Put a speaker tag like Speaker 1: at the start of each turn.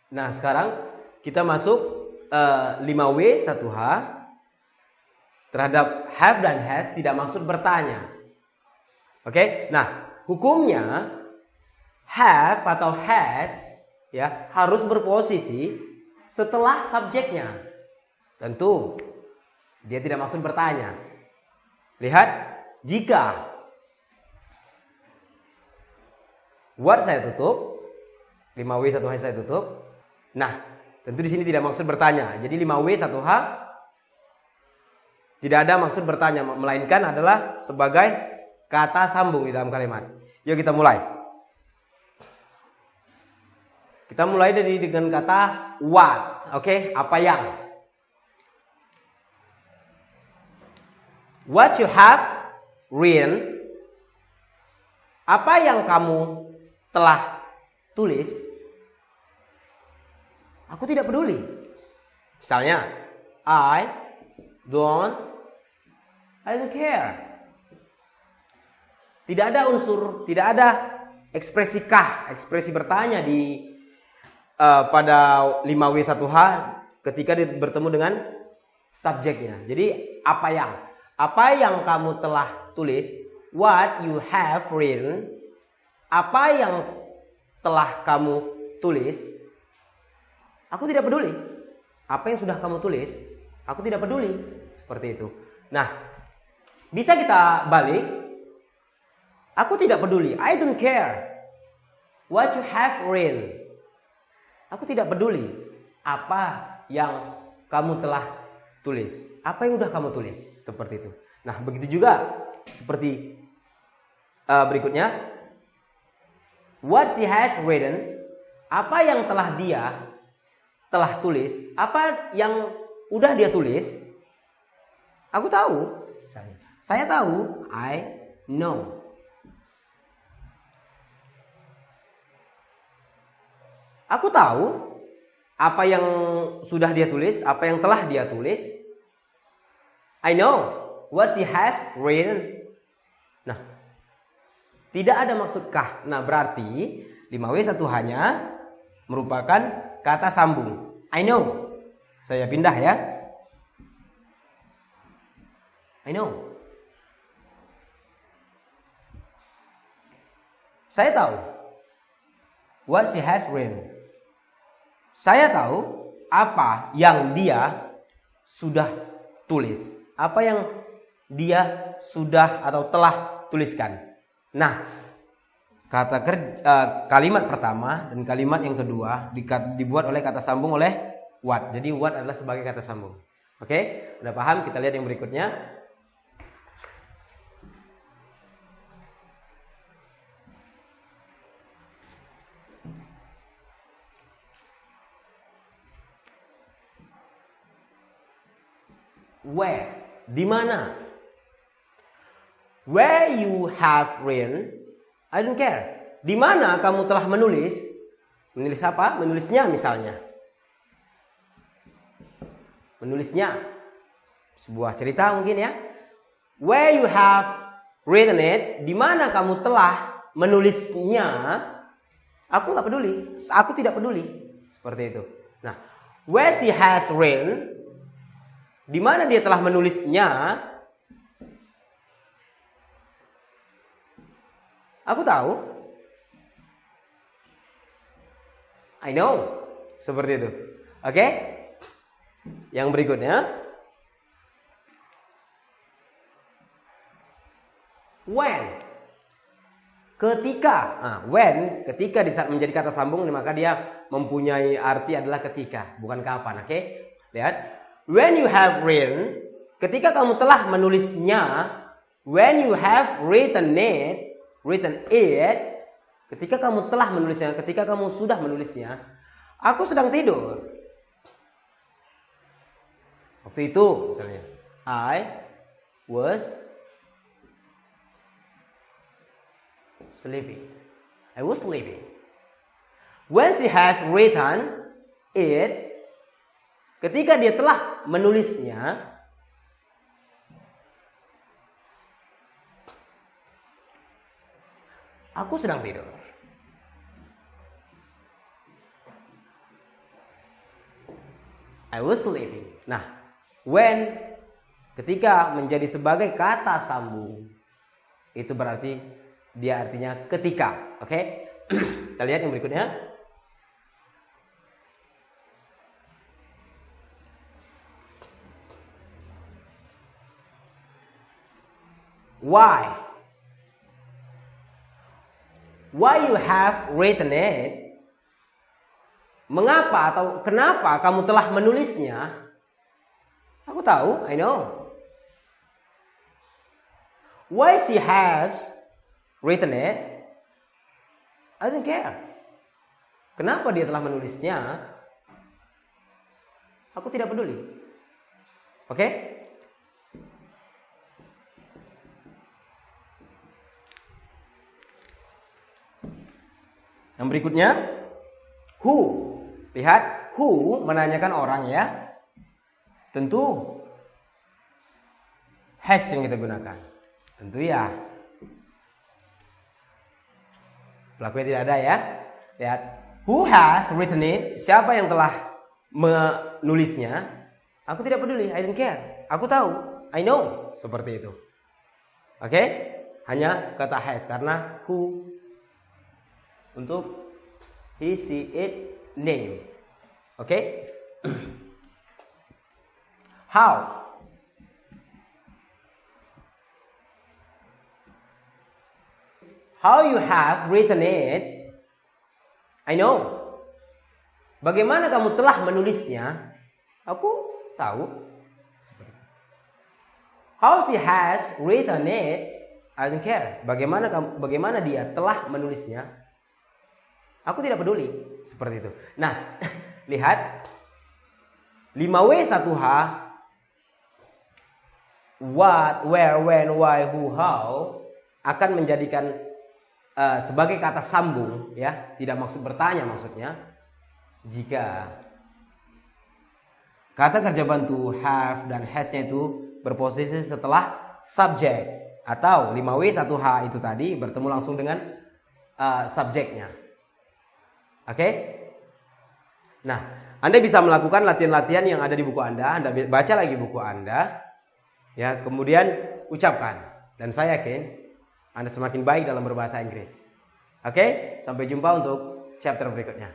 Speaker 1: Nah, sekarang kita masuk 5W 1H terhadap have dan has tidak maksud bertanya. Oke? Nah, hukumnya have atau has ya harus berposisi setelah subjeknya. Tentu dia tidak maksud bertanya. Lihat, jika what saya tutup, 5W 1H saya tutup. Nah, tentu di sini tidak maksud bertanya. Jadi 5W 1H tidak ada maksud bertanya, melainkan adalah sebagai kata sambung di dalam kalimat. Yuk kita mulai. Kita mulai dengan kata what. Oke, apa yang? What you have written. Apa yang kamu telah tulis? Aku tidak peduli. Misalnya, I don't care. Tidak ada unsur, tidak ada ekspresi kah, ekspresi bertanya di pada 5W 1H ketika bertemu dengan subjeknya. Jadi apa yang kamu telah tulis, what you have written, apa yang telah kamu tulis, aku tidak peduli. Apa yang sudah kamu tulis, aku tidak peduli. Seperti itu. Nah, bisa kita balik. Aku tidak peduli. I don't care what you have written. Aku tidak peduli apa yang kamu telah tulis. Apa yang sudah kamu tulis. Seperti itu. Nah, begitu juga seperti berikutnya. What she has written. Apa yang telah tulis. Apa yang udah dia tulis. Aku tahu. Saya tahu. I know. Aku tahu apa yang sudah dia tulis, apa yang telah dia tulis. I know what she has written. Nah, tidak ada maksud kah. Nah, berarti 5W 1H-nya merupakan kata sambung. I know. Saya pindah ya. I know. Saya tahu what she has written. Saya tahu apa yang dia sudah tulis. Apa yang dia sudah atau telah tuliskan. Nah, kalimat pertama dan kalimat yang kedua dibuat oleh kata sambung oleh what. Jadi what adalah sebagai kata sambung. Oke, udah paham? Kita lihat yang berikutnya. Where, di mana? Where you have written, I don't care. Di mana kamu telah menulis? Menulis apa? Menulisnya misalnya. Menulisnya. Sebuah cerita mungkin ya. Where you have written it, di mana kamu telah menulisnya? Aku nggak peduli. Aku tidak peduli. Seperti itu. Nah, where she has written, di mana dia telah menulisnya? Aku tahu. I know. Seperti itu. Oke? Yang berikutnya. When. Ketika. Nah, when. Ketika menjadi kata sambung, maka dia mempunyai arti adalah ketika. Bukan kapan. Oke? Lihat. When you have written, ketika kamu telah menulisnya, when you have written it, ketika kamu telah menulisnya, ketika kamu sudah menulisnya, aku sedang tidur. Waktu itu, misalnya, I was sleeping. I was sleeping. When she has written it, ketika dia telah menulisnya, aku sedang tidur. I was sleeping. Nah, when ketika menjadi sebagai kata sambung, itu berarti dia artinya ketika. Oke? Kita lihat yang berikutnya. Why? Why you have written it? Mengapa atau kenapa kamu telah menulisnya? Aku tahu, I know. Why she has written it? I don't care. Kenapa dia telah menulisnya? Aku tidak peduli. Oke? Yang berikutnya, who. Lihat, who menanyakan orang ya. Tentu has yang kita gunakan. Tentu ya. Pelakunya tidak ada ya. Lihat, who has written it? Siapa yang telah menulisnya? Aku tidak peduli, I don't care. Aku tahu, I know. Seperti itu. Oke? Hanya kata has karena who untuk he, she, it, name. Oke? How? How you have written it? I know. Bagaimana kamu telah menulisnya? Aku tahu. How she has written it? I don't care. Bagaimana dia telah menulisnya? Aku tidak peduli. Seperti itu. Nah, lihat 5W1H what, where, when, why, who, how akan menjadikan sebagai kata sambung ya, tidak maksud bertanya maksudnya jika kata kerja bantu have dan has-nya itu berposisi setelah subjek atau 5W1H itu tadi bertemu langsung dengan subjeknya. Oke? Nah, Anda bisa melakukan latihan-latihan yang ada di buku Anda baca lagi buku Anda, ya, kemudian ucapkan. Dan saya yakin Anda semakin baik dalam berbahasa Inggris. Oke? Sampai jumpa untuk chapter berikutnya.